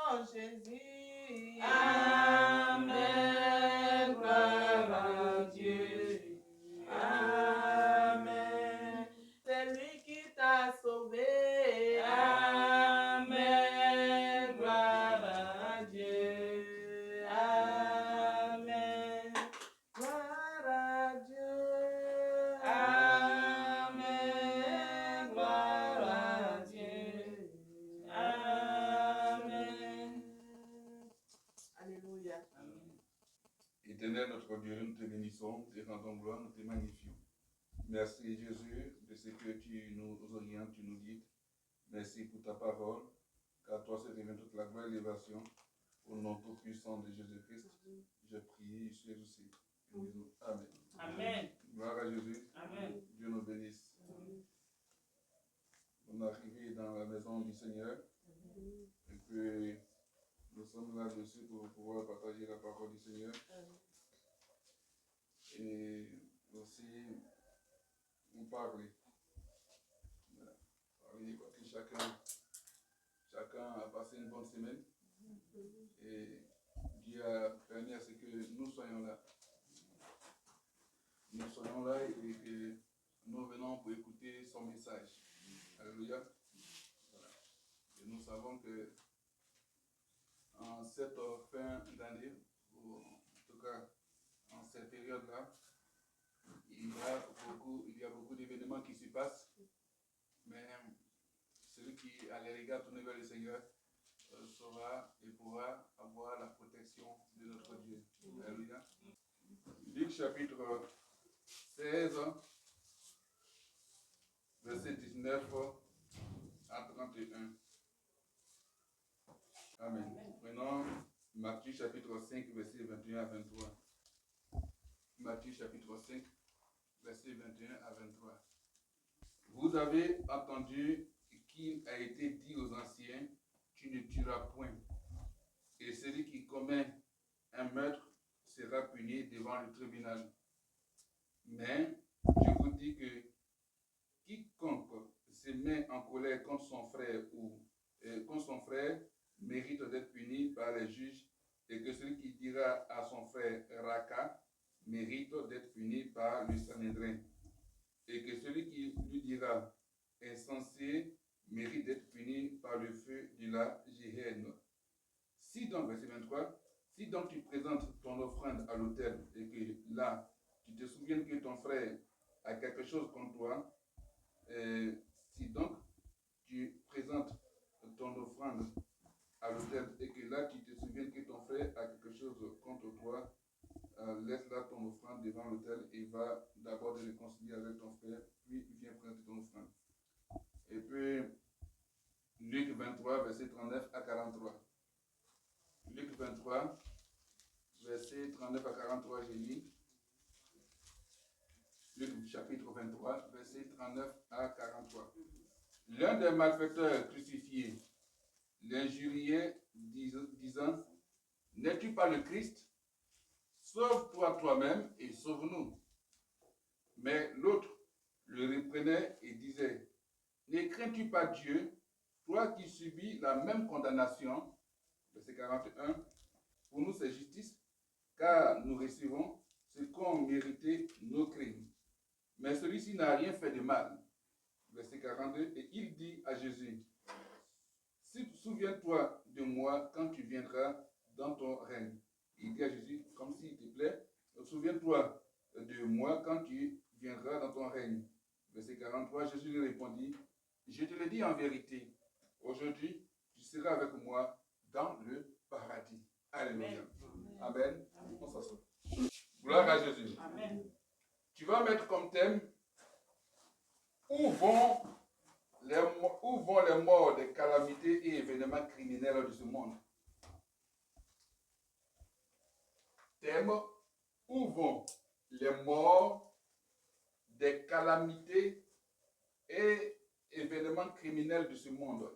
nom Jésus. Amen, gloire à Dieu. Amen. C'est lui qui t'a sauvé. Amen, gloire à Dieu. Amen. Gloire à Dieu. Amen, gloire à Dieu. Amen. Alléluia. Éternel notre Dieu, nous te bénissons, te rendons gloire, nous te magnifions. Merci Jésus de ce que tu nous orientes, tu nous guides. Merci pour ta parole, car toi se revient toute la gloire et l'élévation. Au nom tout puissant de Jésus-Christ, je prie, je suis aussi. Amen. Amen. Gloire à Jésus. Amen. Dieu nous bénisse. On est arrivé dans la maison du Seigneur et que nous sommes là-dessus pour pouvoir partager la parole du Seigneur. Et aussi vous parler. Voilà. Parler parce que chacun a passé une bonne semaine. Et Dieu a permis à ce que nous soyons là. Nous soyons là et que nous venons pour écouter son message. Alléluia. Voilà. Et nous savons que en cette fin d'année, ou en tout cas en cette période-là, il y a beaucoup d'événements qui se passent, mais celui qui a les regards tournés vers le Seigneur saura et pourra avoir la protection de notre Dieu. Alléluia. Luc chapitre 16, verset 19 à 31. Amen. Prenons Matthieu chapitre 5, verset 21 à 23. Matthieu chapitre 5, verset 21 à 23. Vous avez entendu qu'il a été dit aux anciens, tu ne tueras point. Et celui qui commet un meurtre sera puni devant le tribunal. Mais je vous dis que quiconque se met en colère contre son frère ou contre son frère mérite d'être puni par les juges, et que celui qui dira à son frère Raka mérite d'être puni par le Sanhédrin, et que celui qui lui dira insensé mérite d'être puni par le feu de la géhenne. Si donc, verset 23, si donc tu présentes ton offrande à l'autel et que là, tu te souviens que ton frère a quelque chose contre toi, si donc tu présentes ton offrande à l'autel et que là, tu te souviens que ton frère a quelque chose contre toi, laisse là ton offrande devant l'autel et va d'abord te réconcilier avec ton frère, puis viens présenter ton offrande. Et puis, Luc 23, verset 39 à 43. Luc 23, verset 39 à 43, j'ai lu. Luc chapitre 23, verset 39 à 43. L'un des malfaiteurs crucifiés l'injuriait, disant, n'es-tu pas le Christ? Sauve-toi toi-même et sauve-nous. Mais l'autre le reprenait et disait, ne crains-tu pas Dieu, toi qui subis la même condamnation? Verset 41. Pour nous c'est justice, car nous recevons ce qu'ont mérité nos crimes. Mais celui-ci n'a rien fait de mal. Verset 42. Et il dit à Jésus, souviens-toi de moi quand tu viendras dans ton règne. Il dit à Jésus, comme s'il te plaît, souviens-toi de moi quand tu viendras dans ton règne. Verset 43, Jésus lui répondit, je te le dis en vérité, aujourd'hui tu seras avec moi dans le paradis. Alléluia. Amen. On s'assoit. Gloire à Jésus. Amen. Tu vas mettre comme thème, où vont les morts des calamités et événements criminels de ce monde? Thème, où vont les morts des calamités et événements criminels de ce monde?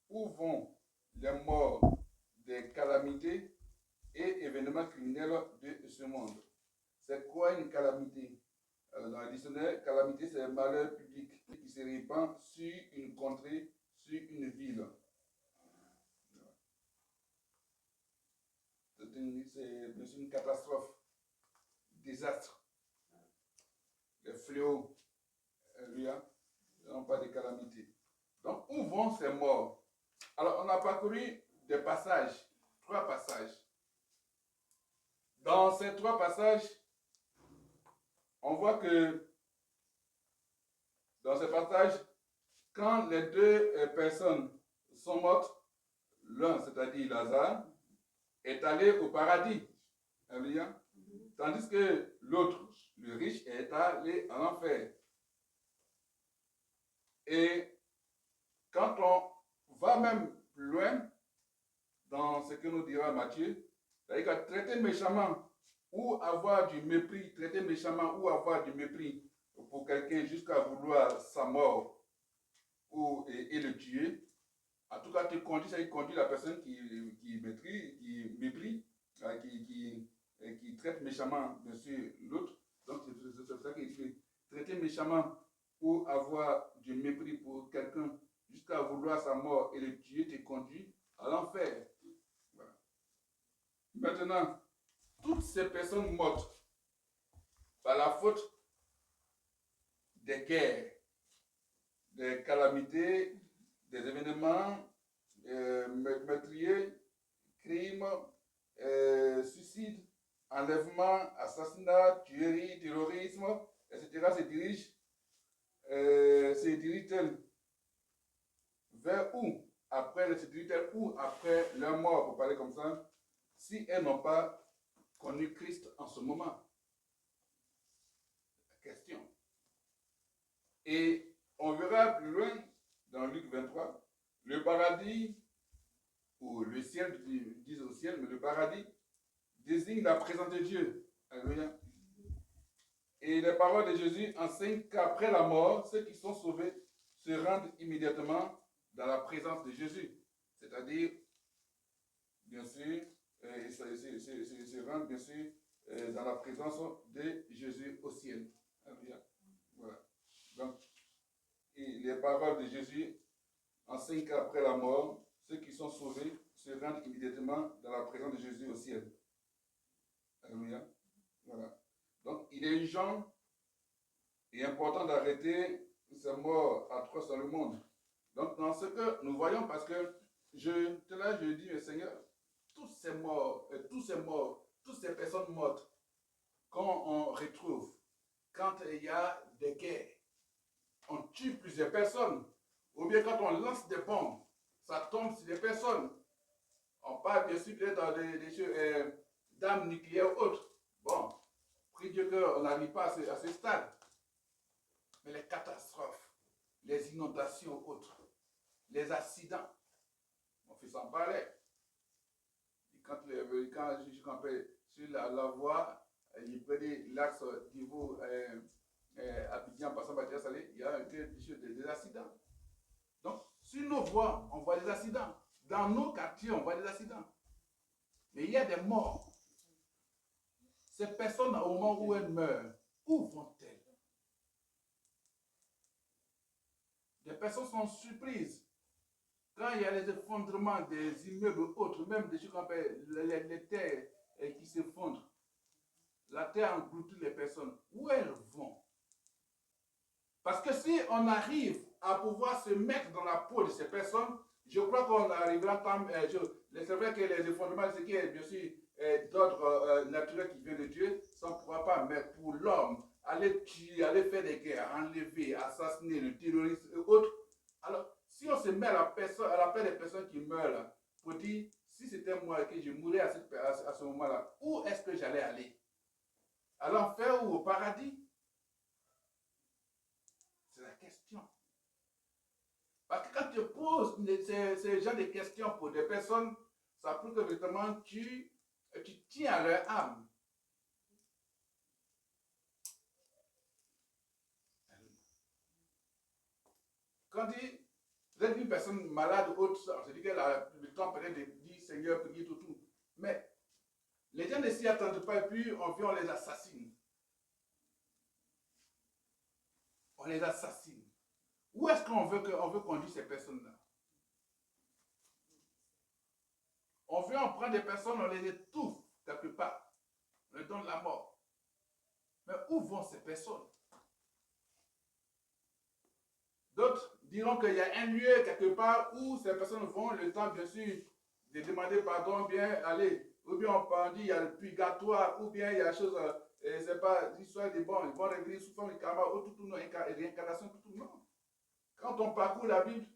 Où vont les morts des calamités et événements criminels de ce monde? C'est quoi une calamité? Dans le dictionnaire, calamité, c'est un malheur public qui se répand sur une contrée, sur une ville. une catastrophe, désastre, les fléaux, alléluia, non pas des calamités. Donc, où vont ces morts? Alors, on a parcouru des passages, 3 passages. Dans ces 3 passages, on voit que dans ces passages, quand les 2 personnes sont mortes, l'un, c'est-à-dire Lazare, est allé au paradis. Alléluia. Tandis que l'autre, le riche, est allé en enfer. Et quand on va même plus loin dans ce que nous dira Matthieu, c'est-à-dire que traiter méchamment ou avoir du mépris, traiter méchamment ou avoir du mépris pour quelqu'un jusqu'à vouloir sa mort et le tuer, en tout cas, tu conduis, ça conduit la personne qui méprise, qui traite méchamment, bien sûr, l'autre. Donc, c'est ça qu'il dit, traiter méchamment ou avoir du mépris pour quelqu'un jusqu'à vouloir sa mort et le tuer te conduit à l'enfer. Voilà. Maintenant, toutes ces personnes mortes par la faute des guerres, des calamités, des événements meurtriers, crimes, suicides, enlèvement, assassinat, tuerie, terrorisme, etc. se dirigent-elles vers où? Se dirigent-elles où après leur mort, pour parler comme ça, si elles n'ont pas connu Christ en ce moment? La question. Et on verra plus loin dans Luc 23, le paradis, ou le ciel, disent au ciel, mais le paradis désigne la présence de Dieu. Alléluia. Et les paroles de Jésus enseignent qu'après la mort, ceux qui sont sauvés se rendent immédiatement dans la présence de Jésus. C'est-à-dire, bien sûr, se rendent bien sûr dans la présence de Jésus au ciel. Alléluia. Voilà. Donc, et les paroles de Jésus enseignent qu'après la mort, ceux qui sont sauvés se rendent immédiatement dans la présence de Jésus au ciel. Alléluia. Voilà. Donc, il est urgent et important d'arrêter ces morts atroces dans le monde. Donc, dans ce que nous voyons, parce que je dis, mais Seigneur, tous ces morts, toutes ces personnes mortes, quand on retrouve, quand il y a des guerres, on tue plusieurs personnes, ou bien quand on lance des bombes, ça tombe sur des personnes. On parle bien sûr dans des d'armes nucléaires ou autres. Bon, prie Dieu qu'on n'arrive pas à ce stade. Mais les catastrophes, les inondations ou autres, les accidents, mon fils en parlait. Quand je campais sur la voie, il prenait l'axe niveau Abidjan passant par Salé, il y a des accidents. Donc, sur nos voies, on voit des accidents. Dans nos quartiers, on voit des accidents. Mais il y a des morts. Ces personnes, au moment où elles meurent, où vont-elles? Des personnes sont surprises. Quand il y a les effondrements des immeubles autres, même des choses qu'on appelle les terres qui s'effondrent, la terre engloutit les personnes. Où elles vont? Parce que si on arrive à pouvoir se mettre dans la peau de ces personnes, je crois qu'on arrivera quand c'est vrai que les effondrements, ce qui est bien sûr d'ordre naturel qui vient de Dieu, ça ne pourra pas, mais pour l'homme, aller tuer, aller faire des guerres, enlever, assassiner, le terrorisme et autres. Alors, si on se met à la place des personnes qui meurent là, pour dire, si c'était moi et que je mourrais à ce moment-là, où est-ce que j'allais aller? À l'enfer ou au paradis? C'est la question. Parce que quand tu poses ces genre de questions pour des personnes, ça prouve que vraiment tu tiens à leur âme. Quand vous êtes une personne malade ou autre, on se dit qu'elle a le temps peut-être de dire Seigneur, prier tout. Mais les gens ne s'y attendent pas et puis on vient, on les assassine. On les assassine. Où est-ce qu'on veut conduire ces personnes-là? On prend des personnes, on les étouffe. quelque part, le temps de la mort. Mais où vont ces personnes? D'autres diront qu'il y a un lieu quelque part où ces personnes vont le temps, bien sûr, de demander pardon, bien aller. Ou bien on peut dire il y a le purgatoire, ou bien il y a chose, c'est pas l'histoire des bons, ils vont revenir sous forme de karma, ou tout, réincarnation, tout, non. Quand on parcourt la Bible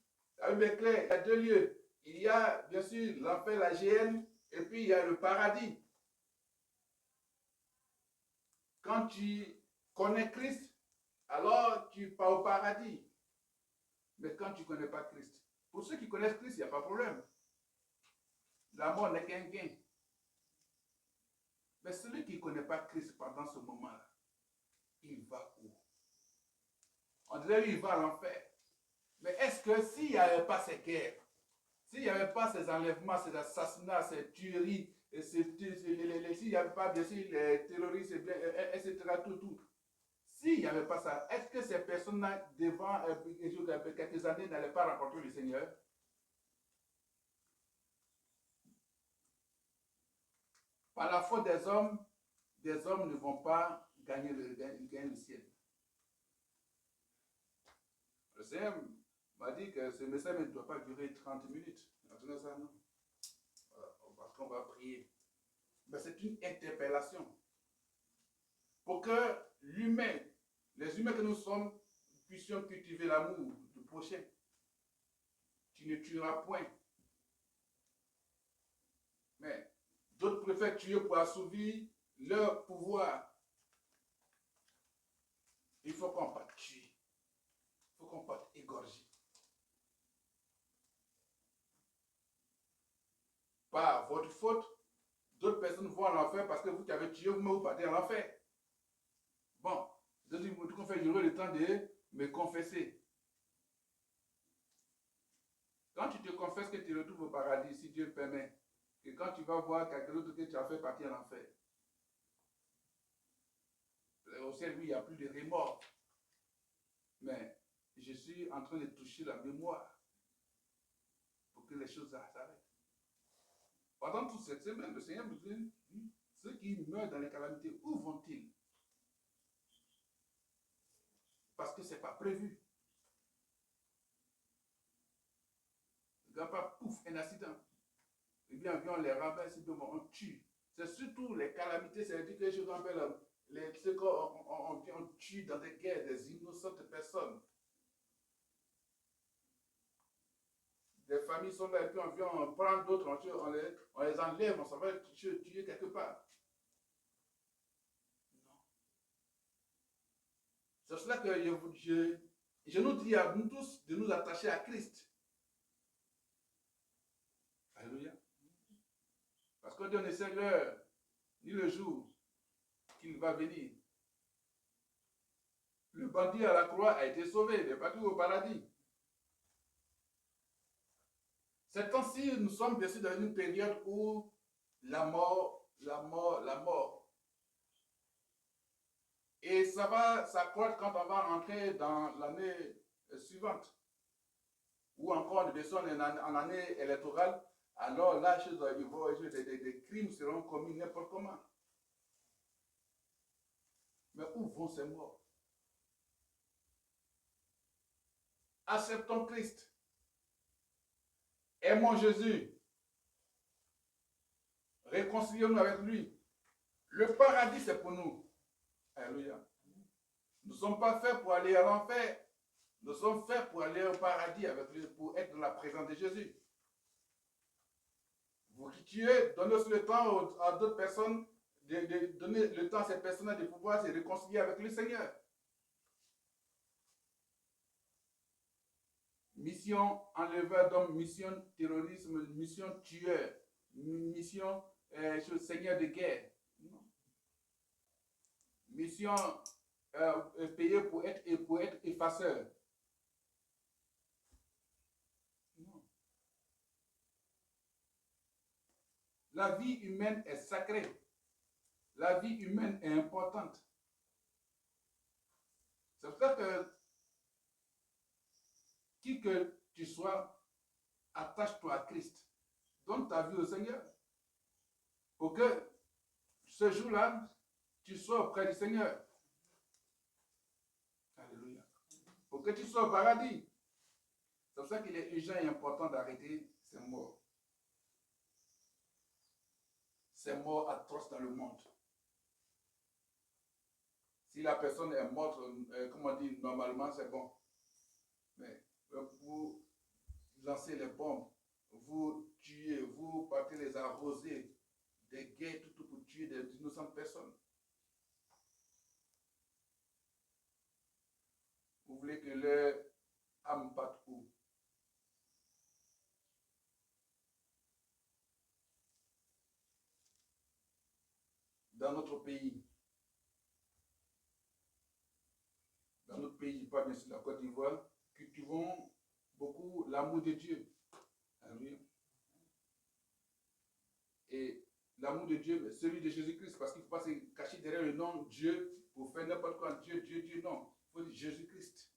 est claire, il y a deux lieux. Il y a bien sûr l'enfer, la géhenne, et puis il y a le paradis. Quand tu connais Christ, alors tu pars au paradis. Mais quand tu ne connais pas Christ, pour ceux qui connaissent Christ, il n'y a pas de problème. La mort n'est qu'un gain. Mais celui qui ne connaît pas Christ pendant ce moment-là, il va où? On dirait qu'il va à l'enfer. Mais est-ce que s'il n'y avait pas ces guerres, s'il n'y avait pas ces enlèvements, ces assassinats, ces tueries, s'il n'y avait pas bien sûr les terroristes, etc., tout, s'il n'y avait pas ça, est-ce que ces personnes-là, devant quelques années, n'allaient pas rencontrer le Seigneur? Par la faute des hommes ne vont pas gagner le ciel. Le Seigneur m'a dit que ce message ne doit pas durer 30 minutes. Maintenant, ça, non. Voilà, parce qu'on va prier. Mais c'est une interpellation. Pour que l'humain, les humains que nous sommes, puissions cultiver l'amour du prochain. Tu ne tueras point. Mais d'autres préfèrent tuer pour assouvir leur pouvoir. Il faut qu'on parte tuer. Il faut qu'on parte égorger. Par votre faute, d'autres personnes vont à l'enfer parce que vous qui avez tué, vous partez à l'enfer. Bon, je dis, j'aurai le temps de me confesser. Quand tu te confesses que tu retrouves au paradis, si Dieu permet, et quand tu vas voir quelqu'un d'autre que tu as fait partir à l'enfer, au ciel, lui, il n'y a plus de remords. Mais je suis en train de toucher la mémoire pour que les choses s'arrêtent. Pendant toute cette semaine, le Seigneur me dit, ceux qui meurent dans les calamités, où vont-ils? Parce que ce n'est pas prévu. Il n'y a pas, pouf, un accident. Eh bien, on les rabat, on tue. C'est surtout les calamités, c'est-à-dire que je rappelle, ce qu'on tue dans des guerres des innocentes personnes. Des familles sont là et puis on vient, on prend d'autres, on les enlève, on s'en va tuer quelque part. Non. C'est cela que je nous dis à nous tous de nous attacher à Christ. Alléluia. Parce que Dieu ne sait l'heure ni le jour qu'il va venir. Le bandit à la croix a été sauvé, il est parti au paradis. Ces temps-ci, nous sommes bien sûr dans une période où la mort. Et ça va s'accroître quand on va rentrer dans l'année suivante. Ou encore, bien sûr, en année électorale, alors là, des crimes seront commis n'importe comment. Mais où vont ces morts? Acceptons Christ. Aimons Jésus. Réconcilions-nous avec lui. Le paradis, c'est pour nous. Alléluia. Nous ne sommes pas faits pour aller à l'enfer. Nous sommes faits pour aller au paradis avec lui, pour être dans la présence de Jésus. Vous qui tuez, donnez aussi le temps à d'autres personnes, de donner le temps à ces personnes de pouvoir se réconcilier avec le Seigneur. Mission enleveur d'hommes, mission terrorisme, mission tueur, mission seigneur de guerre. Non. Mission payée pour être effaceur. Non. La vie humaine est sacrée. La vie humaine est importante. C'est pour ça que qui que tu sois, attache-toi à Christ. Donne ta vie au Seigneur. Pour que ce jour-là, tu sois auprès du Seigneur. Alléluia. Pour que tu sois au paradis. C'est pour ça qu'il est urgent et important d'arrêter ces morts. Ces morts atroces dans le monde. Si la personne est morte, comme on dit, normalement, c'est bon. Mais vous lancez les bombes, vous tuez, vous partez les arroser, des guerres, tout pour tuer des innocentes personnes. Vous voulez que leur âme parte où? Dans notre pays, je parle bien sûr de la Côte d'Ivoire, cultivons beaucoup l'amour de Dieu. Alléluia. Et l'amour de Dieu, celui de Jésus-Christ, parce qu'il ne faut pas se cacher derrière le nom Dieu pour faire n'importe quoi. Dieu, Dieu, Dieu, non. Il faut dire Jésus-Christ.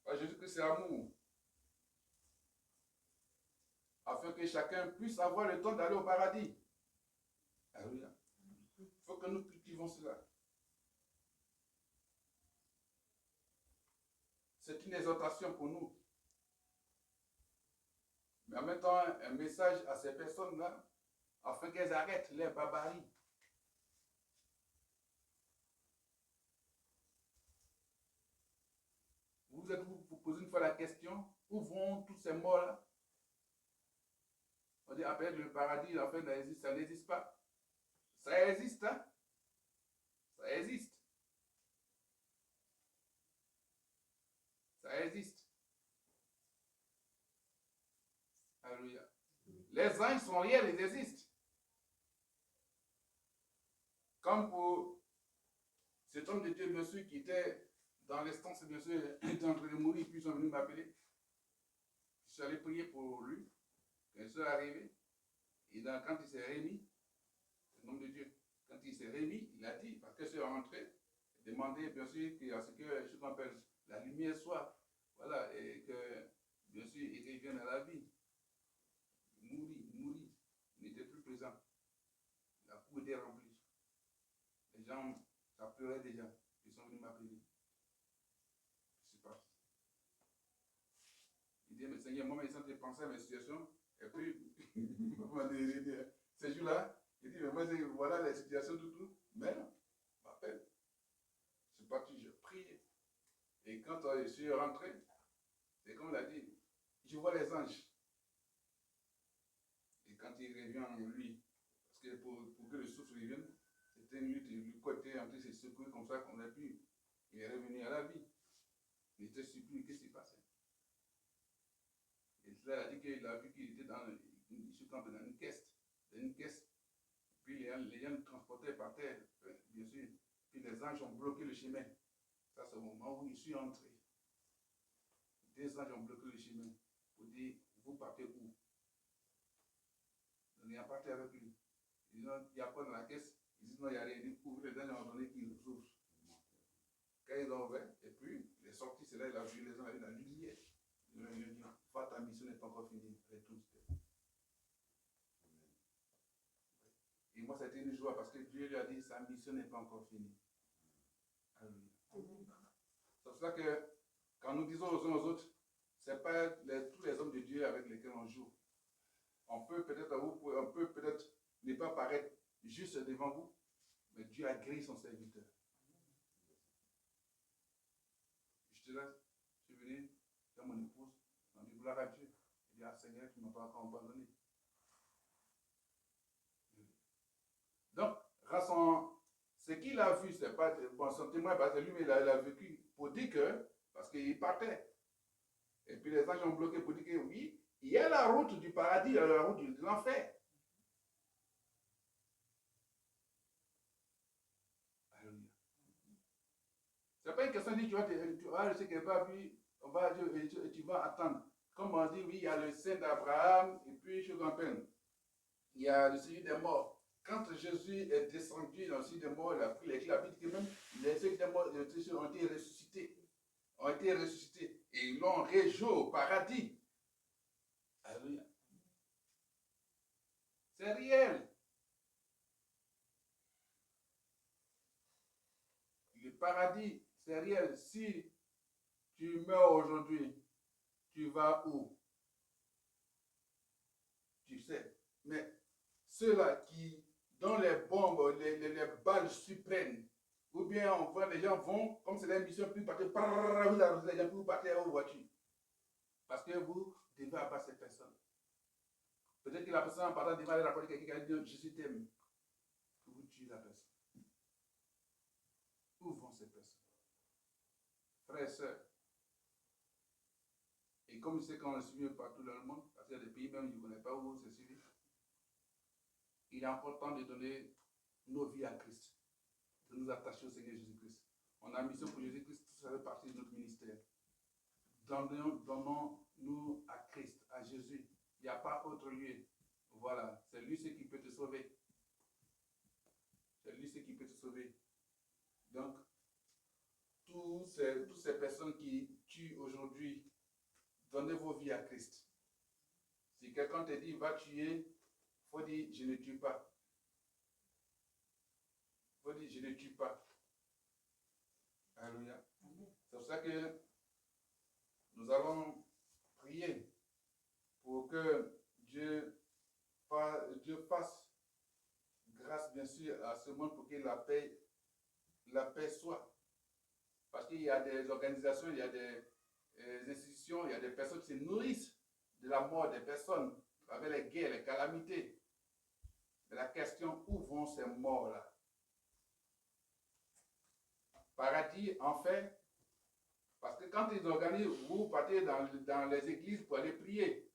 Jésus-Christ, c'est amour. Afin que chacun puisse avoir le temps d'aller au paradis. Alléluia. Il faut que nous cultivons cela. C'est une exhortation pour nous. Mais en même temps, un message à ces personnes-là, afin qu'elles arrêtent les barbaries. Vous posez une fois la question, où vont tous ces morts-là? On dit après le paradis, en fait, ça n'existe pas. Ça existe, hein? Ça existe. Ça existe. Alléluia. Les anges sont réels, ils existent. Comme pour cet homme de Dieu, bien sûr, qui était dans l'instance, bien sûr, il était en train de mourir, puis ils sont venus m'appeler. Je suis allé prier pour lui. Quand il est arrivé, et quand il s'est remis, cet homme de Dieu, quand il s'est remis, il a dit, parce que c'est rentré, demandé, bien sûr, à ce que je m'appelle la lumière soit, voilà, et que, bien sûr, il revienne à la vie. Mourit, il n'était plus présent. La cour était remplie. Les gens, ça pleurait déjà. Ils sont venus m'appeler. Je suis parti. Il dit, mais Seigneur, moi, je suis penser à mes situations. Et puis, ces jours-là, il dit, mais moi, voilà la situation, tout. Mais non, m'appelle. Je suis parti, je priais. Et quand je suis rentré, c'est comme il a dit, je vois les anges. Et quand il revient en lui, parce que pour que le souffle revienne, c'était une lutte, le côté en train de se secouer comme ça qu'on a pu. Il est revenu à la vie. Il était surpris, qu'est-ce qui se passait? Et cela a dit qu'il a vu qu'il était dans une caisse. Dans une caisse. Puis les gens le transportaient par terre, bien sûr. Puis les anges ont bloqué le chemin. Ça, c'est au moment où je suis entré. Des anges ont bloqué le chemin pour dire, vous partez où? On est parti avec lui. Ils disent, il n'y a pas dans la caisse. Ils disent, non, il n'y a rien. Ils ouvrent, les anges ont donné qu'ils ouvrent. Quand ils ont ouvert, et puis, il est sorti, c'est là, il a vu les anges, il a lumière. Il a dit, ta mission n'est pas encore finie. Retourne. Et moi, c'était une joie parce que Dieu lui a dit, sa mission n'est pas encore finie. Alléluia. C'est pour ça que quand nous disons aux uns aux autres, ce n'est pas tous les hommes de Dieu avec lesquels on joue. On peut peut-être ne pas paraître juste devant vous, mais Dieu a grillé son serviteur. Je te laisse, je suis venu dans mon épouse, on dit gloire à Dieu. Il dit, ah Seigneur, tu ne m'as pas encore abandonné. Donc, ce qu'il a vu, c'est pas bon, son témoin, parce que lui, il a vécu pour dire que, parce qu'il partait. Et puis les anges ont bloqué pour dire que oui, il y a la route du paradis, il y a la route de l'enfer. Alléluia. Ce n'est pas une question de dire tu vas je sais qu'elle va puis tu vas attendre. Comme on dit, oui, il y a le sein d'Abraham, et puis je rappelle, il y a le Seigneur des morts. Quand Jésus est descendu dans le ciel des morts, il a pris les clés, la Bible dit que même les œufs des morts ont été ressuscités. Et ils l'ont réjoui au paradis. Alléluia. C'est réel. paradis, c'est réel. Si tu meurs aujourd'hui, tu vas où? Tu sais. Mais ceux-là qui, dans les bombes, les balles suprêmes, ou bien on voit les gens vont, comme c'est la mission, plus partir, vous arrosez les gens, plus partir aux voitures. Parce que vous devez abattre ces personnes. Peut-être que la personne en partant devant aller rapporter quelqu'un qui a dit Jésus t'aime. Vous tuez la personne. Où vont ces personnes? Frères et sœurs. Et comme je sais qu'on le suit partout dans le monde, parce qu'il y a des pays même je ne connais pas où c'est suivi, il est important de donner nos vies à Christ, de nous attacher au Seigneur Jésus-Christ. On a une mission pour Jésus-Christ, tout ça fait partie de notre ministère. Donnons-nous à Christ, à Jésus. Il n'y a pas autre lieu. Voilà, c'est lui ce qui peut te sauver. C'est lui ce qui peut te sauver. Donc, toutes ces personnes qui tuent aujourd'hui, donnez vos vies à Christ. Si quelqu'un te dit va tuer, il faut dire je ne tue pas. Il faut dire je ne tue pas. Alléluia. C'est pour ça que nous allons prier pour que Dieu fasse grâce bien sûr à ce monde pour que la paix soit. Parce qu'il y a des organisations, il y a des institutions, il y a des personnes qui se nourrissent de la mort des personnes avec les guerres, les calamités. Mais la question, où vont ces morts-là? Paradis, en fait, parce que quand ils organisent, vous partez dans les églises pour aller prier.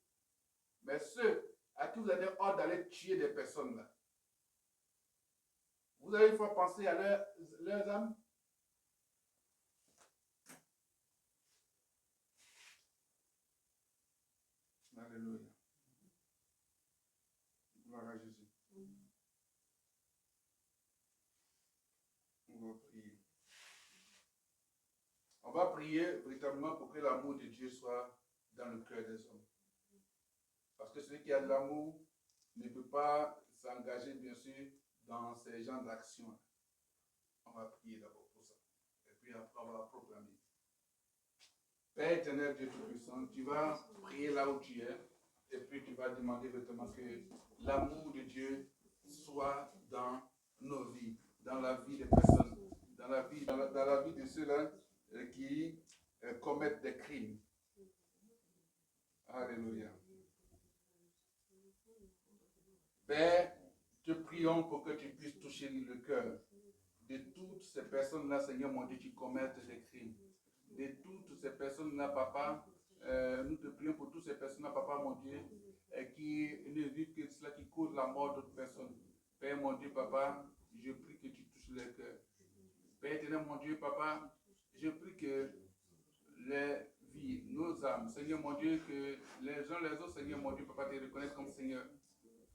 Mais ceux à qui vous avez ordre d'aller tuer des personnes là, vous avez une fois pensé à leurs âmes? Alléluia. Gloire à Jésus. On va prier. On va prier véritablement pour que l'amour de Dieu soit dans le cœur des hommes. Parce que celui qui a de l'amour ne peut pas s'engager, bien sûr, dans ces genres d'actions. On va prier d'abord pour ça. Et puis après, on va proclamer. Père éternel, Dieu Tout-Puissant, tu vas prier là où tu es. Et puis tu vas demander véritablement que l'amour de Dieu soit dans nos vies, dans la vie des personnes, dans la vie de ceux-là qui commettent des crimes. Alléluia. Père, te prions pour que tu puisses toucher le cœur de toutes ces personnes-là, Seigneur mon Dieu, qui commettent des crimes. De toutes ces personnes-là, Papa, nous te prions pour toutes ces personnes-là, Papa, mon Dieu, qui ne vivent que cela, qui causent la mort d'autres personnes. Père, mon Dieu, Papa, je prie que tu touches leur cœur. Père éternel, mon Dieu, Papa, je prie que les vies, nos âmes, Seigneur, mon Dieu, que les uns les autres, Seigneur, mon Dieu, Papa, te reconnaissent comme Seigneur.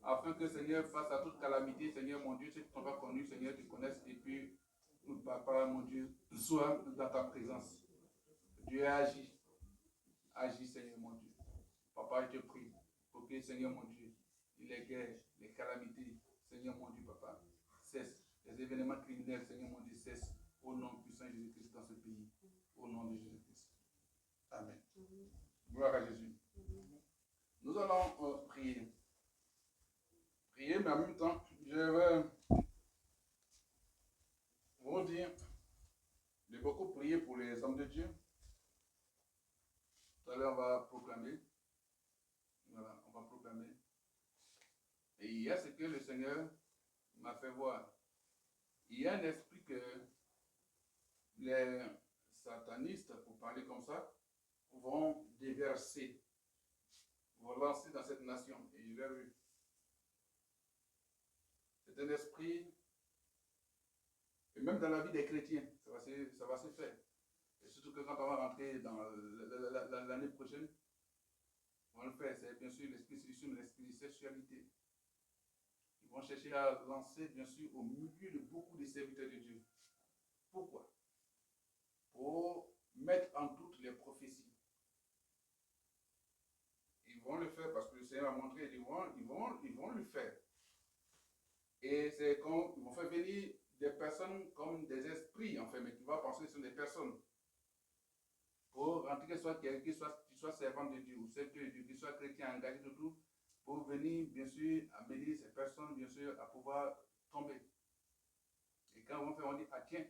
Afin que, Seigneur, face à toute calamité, Seigneur, mon Dieu, ceux qui ne t'ont pas connu, Seigneur, te connaissent et puis, Papa, mon Dieu, sois dans ta présence. Dieu agit. Agis, Seigneur mon Dieu. Papa, je te prie pour que, Seigneur mon Dieu, les guerres, les calamités, Seigneur mon Dieu, Papa, cessent. Les événements criminels, Seigneur mon Dieu, cessent. Au nom puissant de Jésus-Christ dans ce pays. Au nom de Jésus-Christ. Amen. Gloire à Jésus. Nous allons prier. Prier, mais en même temps, je vais vous dire de beaucoup prier pour les hommes de Dieu. Tout à l'heure, on va proclamer. Voilà, on va proclamer. Et il y a ce que le Seigneur m'a fait voir. Il y a un esprit que les satanistes, pour parler comme ça, vont déverser, vont lancer dans cette nation. Et je l'ai vu. C'est un esprit, et même dans la vie des chrétiens, ça va se faire. Et surtout que quand on va rentrer dans l'année prochaine, on va le faire. C'est bien sûr l'esprit de séduction, mais l'esprit de sexualité. Ils vont chercher à lancer, bien sûr, au milieu de beaucoup de serviteurs de Dieu. Pourquoi? Pour mettre en doute les prophéties. Ils vont le faire parce que le Seigneur a montré, ils vont le faire. Et c'est quand ils vont faire venir des personnes comme des esprits, en fait, mais qui vont penser que ce sont des personnes. Pour rentrer, que ce soit quelqu'un qui soit servant de Dieu, ou serviteur de Dieu, qui soit chrétien, engagé de tout, pour venir, bien sûr, amener ces personnes, bien sûr, à pouvoir tomber. Et quand on fait, on dit, ah tiens,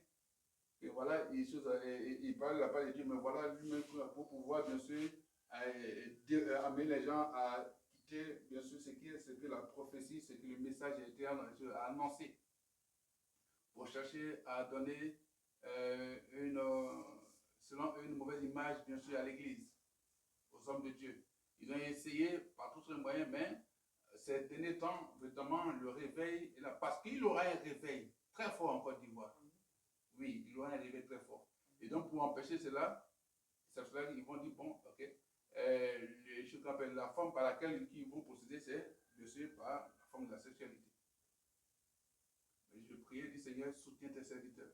et voilà, il parle de la part de Dieu, mais voilà lui-même pour pouvoir, bien sûr, amener les gens à quitter, bien sûr, ce que la prophétie, ce que le message a été annoncé, pour chercher à donner selon une mauvaise image, bien sûr, à l'Église, aux hommes de Dieu. Ils ont essayé par tous les moyens, mais ces derniers temps, notamment le réveil, parce qu'il aura un réveil très fort en Côte d'Ivoire. Oui, il aura un réveil très fort. Et donc, pour empêcher cela, c'est cela qu'ils vont dire, bon, ok, ce qu'on appelle la forme par laquelle ils vont procéder, c'est bien sûr par la forme de la sexualité. Mais je priais, dit Seigneur, soutiens tes serviteurs.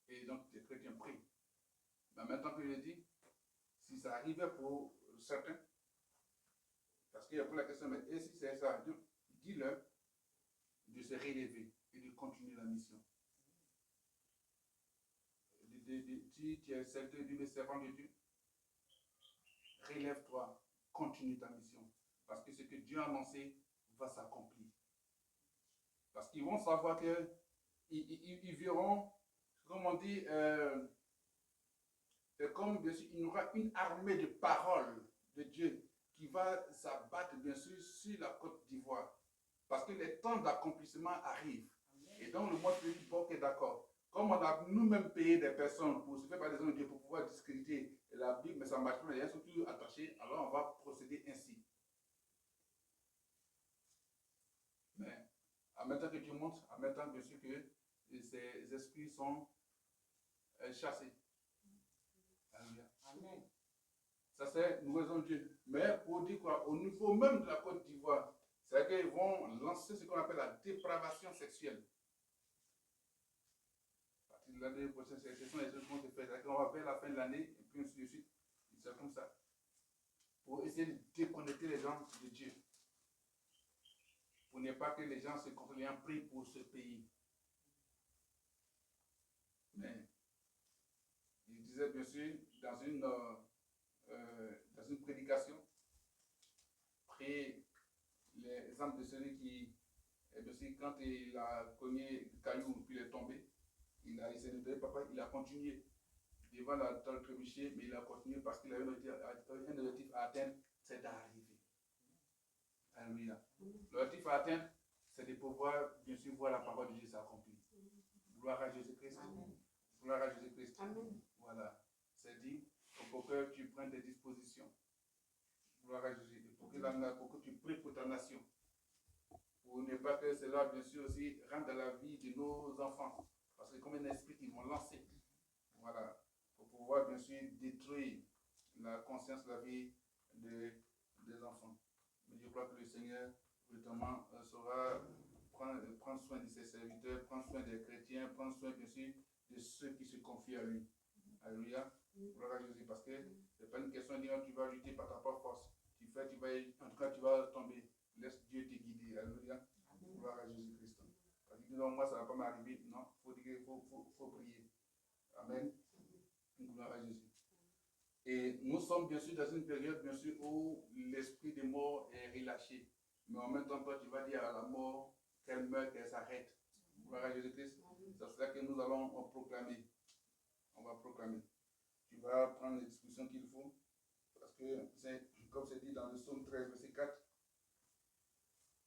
Et donc, les chrétiens prient. Mais maintenant que je dis, si ça arrivait pour certains, parce qu'il y a pour la question, mais et si c'est ça, dis-leur de se rélever et de continuer la mission. Si tu es serviteur du servant de Dieu, relève-toi, continue ta mission. Parce que ce que Dieu a annoncé va s'accomplir. Parce qu'ils vont savoir que ils verront, comme on dit, c'est comme bien sûr, il y aura une armée de paroles de Dieu qui va s'abattre bien sûr sur la Côte d'Ivoire. Parce que les temps d'accomplissement arrivent. Et donc le monde peut dire, bon, ok, d'accord. Comme on a nous-mêmes payé des personnes pour se faire par des hommes de Dieu pour pouvoir discréditer la Bible, mais ça ne marche pas, les gens sont toujours attachés, alors on va procéder ainsi. Mais en même temps que Dieu montre, en même temps bien sûr que ces esprits sont chassés. Alléluia. Amen. Ça c'est nous raisons de Dieu. Mais pour dire quoi, au niveau même de la Côte d'Ivoire, c'est qu'ils vont lancer ce qu'on appelle la dépravation sexuelle. À partir de l'année prochaine, ce sont les choses qui vont se faire. C'est-à-dire qu'on va faire la fin de l'année, et puis ainsi de suite. C'est comme ça. Pour essayer de déconnecter les gens de Dieu. Pour ne pas que les gens se contrôlent en prix pour ce pays. Mais il disait bien sûr dans une prédication, pris l'exemple de celui qui, bien sûr, quand il a cogné le caillou puis il est tombé, il a essayé de donner papa, il a continué devant la trébucher, mais il a continué parce qu'il avait un objectif à atteindre, c'est d'arriver. Alléluia. L'objectif à atteindre, c'est de pouvoir, bien sûr, voir la parole de Dieu s'accomplir. Gloire à Jésus-Christ. Gloire à Jésus-Christ. Voilà. C'est dit, pour que tu prennes des dispositions. Gloire à Jésus. Pour que tu pries pour ta nation. Pour ne pas que cela, bien sûr, aussi rentre dans la vie de nos enfants. Parce que comme un esprit qu'ils vont lancer. Voilà. Pour pouvoir, bien sûr, détruire la conscience, la vie des enfants. Mais je crois que le Seigneur, notamment, saura prendre soin de ses serviteurs, prendre soin des chrétiens, prendre soin, bien sûr, de ceux qui se confient à lui. Alléluia. Gloire à Jésus. Parce que ce n'est pas une question de dire tu vas lutter par ta propre force. En tout cas, tu vas tomber. Laisse Dieu te guider. Alléluia. Gloire à Jésus-Christ. Parce que non, moi, ça ne va pas m'arriver. Non, il faut prier. Amen. Gloire à Jésus. Et nous sommes bien sûr dans une période, bien sûr, où l'esprit de mort est relâché. Mais en même temps, toi, tu vas dire à la mort qu'elle meurt, qu'elle s'arrête. Gloire à Jésus-Christ. C'est cela que nous allons proclamer. On va proclamer. Tu vas prendre les dispositions qu'il faut. Parce que, comme c'est dit dans le psaume 13, verset 4.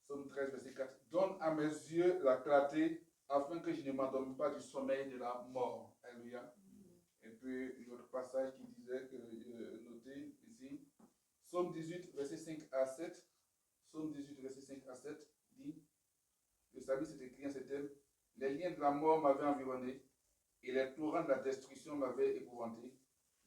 Psaume 13, verset 4. Donne à mes yeux la clarté, afin que je ne m'endorme pas du sommeil de la mort. Alléluia. Et puis, l'autre passage qui disait, noté ici, Psaume 18, verset 5 à 7. Psaume 18, verset 5 à 7 dit, le psalmiste écrit en ces termes, les liens de la mort m'avaient environné, et les torrents de la destruction m'avaient épouvanté.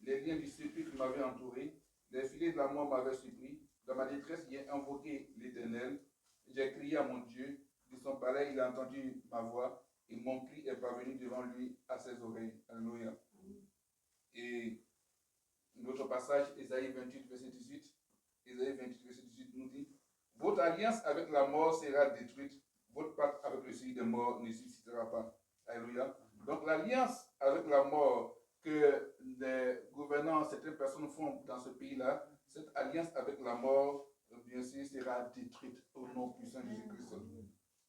Les liens du sépulcre m'avaient entouré, les filets de la mort m'avaient surpris. Dans ma détresse, j'ai invoqué l'Éternel. J'ai crié à mon Dieu. De son palais, il a entendu ma voix, et mon cri est parvenu devant lui à ses oreilles. Alléluia. Et notre passage, Ésaïe 28, verset 18, Ésaïe 28, verset 18 nous dit, votre alliance avec la mort sera détruite, votre pacte avec le pays des morts ne suscitera pas. Alléluia. Donc l'alliance avec la mort que les gouvernants, certaines personnes font dans ce pays-là, cette alliance avec la mort, bien sûr, sera détruite au nom puissant de Jésus-Christ.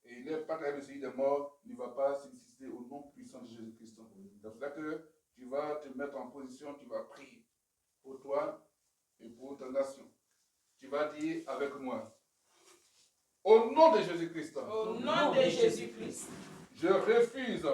Et le pacte avec le pays des morts ne va pas subsister au nom puissant de Jésus-Christ. C'est pour cela que tu vas te mettre en position, tu vas prier pour toi et pour ta nation. Tu vas dire avec moi, au nom de Jésus-Christ, Au nom de Jésus-Christ, je refuse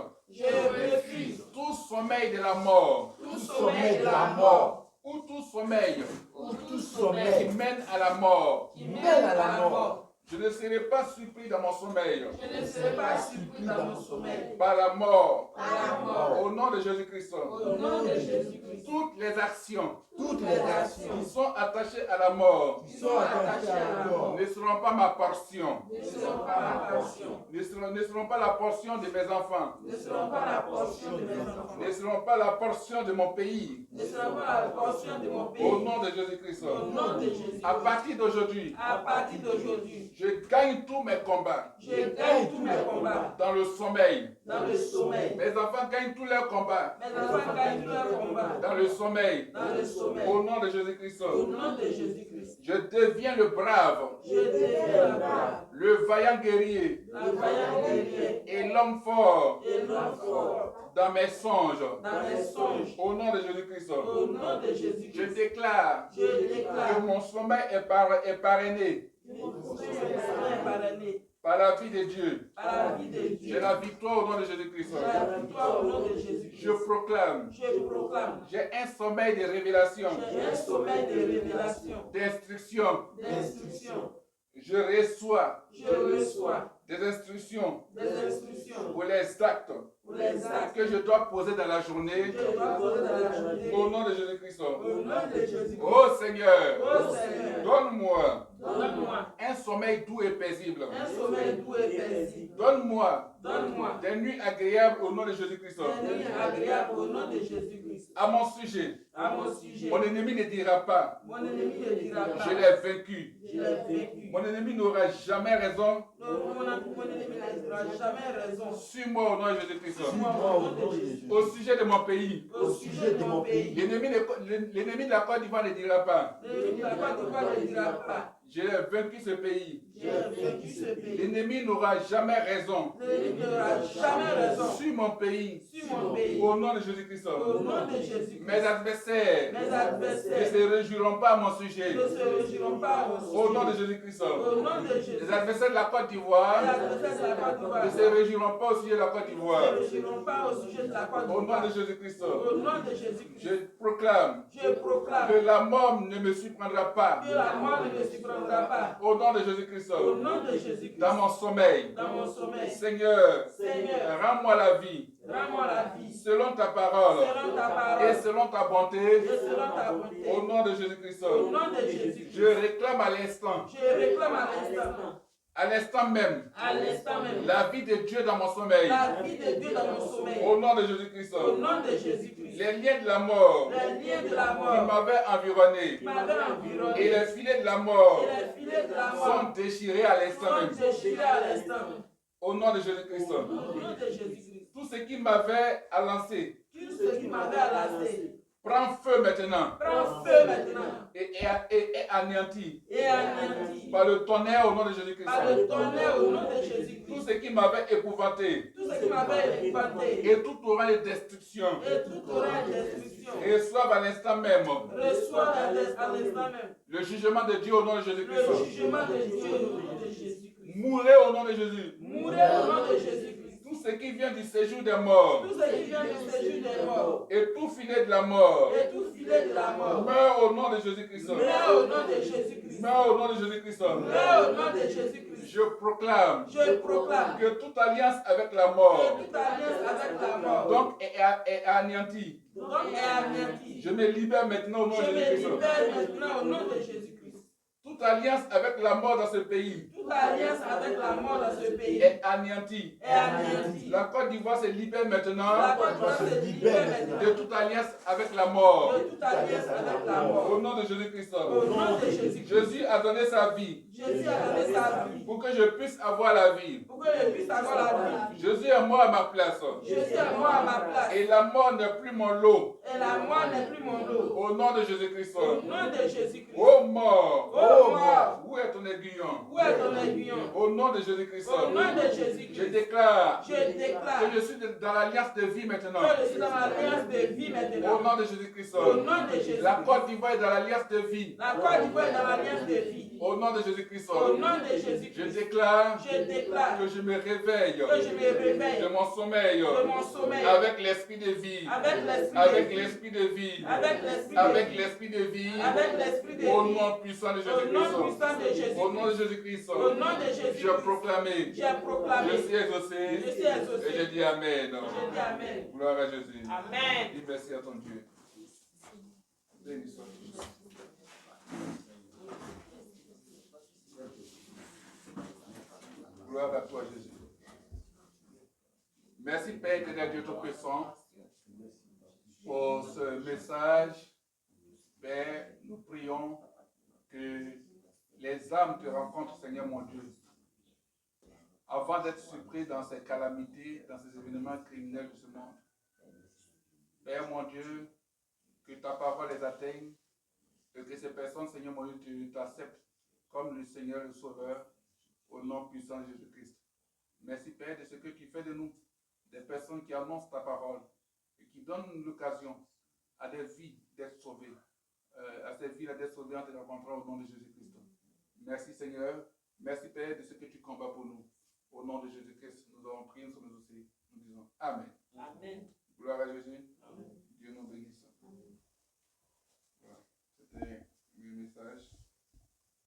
tout sommeil de la mort, tout sommeil de la mort, ou tout sommeil ou tout qui sommeil mène à la mort. qui mène à la mort. Je ne serai pas surpris dans mon sommeil Je ne serai pas surpris dans mon sommeil par la mort. par la mort. Au nom de Jésus-Christ, Au nom de Jésus-Christ, toutes les actions toutes les actions qui sont attachées à la mort qui sont attachées à la mort ne seront pas ma portion, ne seront pas ma portion, ne seront pas la portion de mes enfants, ne seront pas la portion de mes enfants, ne seront pas la portion de mon pays. ne seront pas la portion de mon pays. Au nom de Jésus-Christ. Au nom de Jésus. À partir d'aujourd'hui, À partir d'aujourd'hui, je gagne tous mes combats je gagne tous mes combats dans le sommeil. dans le sommeil. Mes enfants gagnent tous leurs combats Mes enfants gagnent tous leurs combats dans le sommeil. dans le sommeil. Au nom de Jésus-Christ. Au nom de Jésus-Christ, Je deviens le brave, je deviens le brave, le vaillant guerrier le vaillant guerrier et l'homme fort et l'homme fort dans mes songes. dans mes songes. Au nom de Jésus-Christ. Au nom de Je Jésus-Christ, déclare je que déclare mon sommeil est parrainé que mon sommeil est parrainé par la vie de Dieu. par la vie de J'ai Dieu. la victoire au nom de Jésus-Christ. J'ai la victoire au nom de Jésus-Christ. Je proclame. Je proclame. J'ai un sommeil de révélation, J'ai un sommeil de révélation, d'instruction. d'instruction. Je reçois Je reçois des instructions des instructions pour les actes pour les actes que je dois poser dans la que journée. je dois poser dans la journée. Au nom de Jésus-Christ. Au nom de Jésus-Christ. Oh Seigneur, Oh Seigneur, donne-moi donne-moi un sommeil doux et paisible. un sommeil doux et paisible. Donne-moi Donne-moi des nuits agréables au nom de Jésus-Christ. des nuits agréables au nom de Jésus-Christ. À mon sujet, À mon sujet, mon ennemi ne dira pas, mon ennemi ne dira pas, je l'ai vaincu. je l'ai vaincu. Mon ennemi n'aura jamais raison Mon ennemi ne dira jamais raison. sur moi au nom de Jésus-Christ. Moi, au nom de Jésus. Au sujet de mon pays, Au sujet de mon pays, l'ennemi de la Côte d'Ivoire ne dira pas, l'ennemi de la Côte d'Ivoire ne dira pas, j'ai vaincu ce pays. j'ai vaincu ce pays. L'ennemi n'aura jamais raison L'ennemi n'aura jamais raison sur mon pays. sur mon pays. Au nom de Jésus-Christ. Au nom de Jésus. Mes adversaires Mes ne adversaires se réjouiront pas à mon sujet. ne se réjouiront pas à mon Au nom de sujet. Jésus-Christ. Au nom de Jésus. Les adversaires de la Côte d'Ivoire Les adversaires de la Côte d'Ivoire ne se réjouiront pas au sujet de la Côte ne se d'Ivoire. réjouiront pas au sujet de la Côte Au nom d'Ivoire. de Jésus-Christ. Au nom de Jésus-Christ. Je proclame Je proclame que la mort ne me surprendra pas. que la mort ne me surprendra pas. Au nom de Jésus-Christ. Au nom de Jésus-Christ. Dans mon sommeil. Dans mon sommeil. Seigneur, Seigneur, rends-moi la vie rends-moi la vie selon ta parole selon ta et parole selon ta bonté. et selon ta bonté. Au nom de Jésus-Christ. Au nom de Jésus-Christ. Je réclame à l'instant, Je réclame à l'instant même, à l'instant même la vie de Dieu dans mon sommeil. la vie de Dieu dans mon sommeil. Au nom de Jésus-Christ. Au nom de Jésus-Christ. Les liens de la mort Les liens de la qui mort m'avaient environné qui m'avaient environné et les filets de la mort et les filets de la sont mort déchirés à l'instant sont même. déchirés à l'instant même. Au nom de Jésus-Christ. Au nom de Jésus-Christ. Tout ce qui m'avait lancé Tout ce qui m'avait lancé prend feu maintenant prend feu maintenant et est anéanti et anéanti par le tonnerre au nom de Jésus-Christ. par le tonnerre au nom de Tout Jésus-Christ. ce qui m'avait épouvanté Tout ce qui m'avait épouvanté et tout aura de destruction et tout aura destruction reçoivent à l'instant même reçoit à l'instant même le jugement de Dieu au nom de le Jésus-Christ. jugement de Dieu au nom de Jésus-Christ. Mourez au nom de Jésus. Mourez au nom de Jésus-Christ. Tout ce qui vient du séjour des morts Tout ce qui vient du séjour des morts et tout filet de la mort et tout filet de la mort meurt au nom de Jésus-Christ. meurt au nom de Jésus-Christ. Meurt au nom de Jésus-Christ. Meurt au nom de Jésus-Christ. Je proclame Je proclame que toute alliance avec la que mort toute alliance avec la mort donc est anéantie. donc est anéantie. Je me libère maintenant au nom de Je me Jésus-Christ. libère maintenant au nom de Jésus-Christ. Toute alliance avec la mort dans ce pays Toute alliance avec la mort dans ce pays est anéantie. est anéantie. La Côte d'Ivoire se libère La maintenant Côte d'Ivoire se libère de maintenant toute alliance avec la mort. de toute alliance avec la mort. Au nom de Jésus-Christ. Au nom de Jésus-Christ. Jésus a donné sa vie Jésus a donné sa vie pour que je puisse avoir la vie. pour que je puisse avoir la vie. Jésus est mort à ma place. Jésus est mort à ma place. Et la mort n'est plus mon lot. Et la mort n'est plus mon lot. Au nom de Jésus-Christ. Au nom de Jésus-Christ. Ô mort, Ô mort, où est ton aiguillon? où est ton aiguillon? Au nom de Jésus-Christ. Au nom de Je Jésus-Christ. déclare Je déclare que je suis dans l'alliance de vie maintenant. que je suis dans l'alliance de vie Au maintenant. nom de Jésus-Christ. Au nom de Jésus-Christ. La Côte d'Ivoire est dans l'alliance de vie. La Côte d'Ivoire est dans l'alliance de vie. Au nom de Jésus-Christ. Au nom de Je Jésus-Christ. déclare Je déclare que je me réveille que je me réveille de mon sommeil de mon sommeil avec l'esprit de vie. avec l'esprit de Avec vie. l'esprit de vie. Avec l'esprit de Avec vie. l'esprit de vie. Avec l'esprit de Au vie. nom puissant de Au nom Jésus-Christ. puissant de Jésus. Au nom de Jésus-Christ. Au nom de Jésus-Christ. Je proclamé. J'ai proclamé. Je suis exaucé. Je suis exaucé. Et je dis Amen. Je dis Amen. Gloire à Jésus. Amen. Dis merci à ton Dieu. Béni soit Jésus. Gloire à toi, Jésus. Merci, Père éternel, Dieu Tout-Puissant, pour ce message. Père, nous prions que les âmes te rencontrent, Seigneur mon Dieu, avant d'être surpris dans ces calamités, dans ces événements criminels de ce monde. Père mon Dieu, que ta parole les atteigne et que ces personnes, Seigneur mon Dieu, t'acceptent comme le Seigneur, le Sauveur, au nom puissant de Jésus-Christ. Merci Père de ce que tu fais de nous, des personnes qui annoncent ta parole et qui donnent l'occasion à des vies d'être sauvées, à ces vies d'être sauvées en te rencontrant au nom de Jésus-Christ. Merci Seigneur, merci Père de ce que tu combats pour nous. Au nom de Jésus-Christ, nous avons prié, nous sommes aussi, nous disons Amen. Amen. Gloire à Jésus. Amen. Dieu nous bénisse. Voilà. C'était